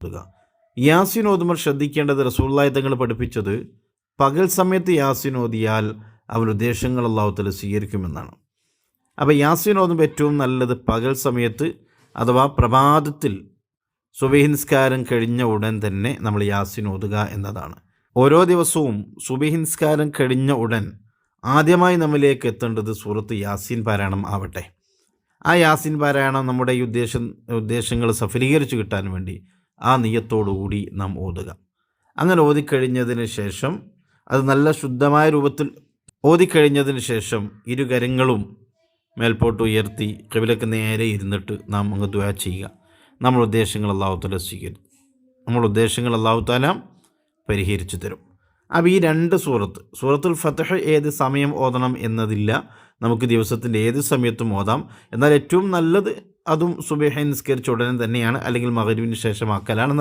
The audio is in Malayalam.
ഓതുക. യാസീൻ ഓതുമ്പോൾ ശ്രദ്ധിക്കേണ്ടത് റസൂലുള്ളാഹി തങ്ങൾ പഠിപ്പിച്ചത് പകൽ സമയത്ത് യാസീൻ ഓതിയാൽ അവൻ ഉദ്ദേശങ്ങൾ അല്ലാഹു തആല സ്വീകരിക്കുമെന്നാണ്. അപ്പോൾ യാസീൻ ഓതുമ്പോൾ ഏറ്റവും നല്ലത് പകൽ സമയത്ത് അഥവാ പ്രഭാതത്തിൽ സുബഹി നിസ്കാരം കഴിഞ്ഞ ഉടൻ തന്നെ നമ്മൾ യാസീൻ ഓതുക എന്നതാണ്. ഓരോ ദിവസവും സുബഹി നിസ്കാരം കഴിഞ്ഞ ഉടൻ ആദ്യമായി നമ്മിലേക്ക് എത്തേണ്ടത് സൂറത്ത് യാസീൻ പാരായണം ആവട്ടെ. ആ യാസീൻ പാരായണം നമ്മുടെ ഈ ഉദ്ദേശങ്ങൾ സഫലീകരിച്ച് കിട്ടാൻ വേണ്ടി ആ നിയ്യത്തോടുകൂടി നാം ഓതുക. അങ്ങനെ ഓതിക്കഴിഞ്ഞതിന് ശേഷം അത് നല്ല ശുദ്ധമായ രൂപത്തിൽ ഓതിക്കഴിഞ്ഞതിന് ശേഷം ഇരുകരങ്ങളും മേൽപോട്ട് ഉയർത്തി ഖിബലക്ക് നേരെ ഇരുന്നിട്ട് നാം അങ്ങ് ദുആ ചെയ്യുക. നമ്മുടെ ഉദ്ദേശങ്ങൾ അല്ലാഹു തആല സ്വീകരിക്കും. നമ്മുടെ ഉദ്ദേശങ്ങൾ അല്ലാഹു തആല പരിഹരിച്ചു തരും. അപ്പോൾ ഈ രണ്ട് സൂറത്തുൽ ഫത്ഹ് ഏത് സമയം ഓതണം എന്നതില്ല, നമുക്ക് ദിവസത്തിൻ്റെ ഏത് സമയത്തും ഓതാം. എന്നാൽ ഏറ്റവും നല്ലത് അതും സുബഹി നിസ്കരിച്ച ഉടനെ തന്നെയാണ്, അല്ലെങ്കിൽ മഗ്‌രിബിന് ശേഷമാക്കലാണ്.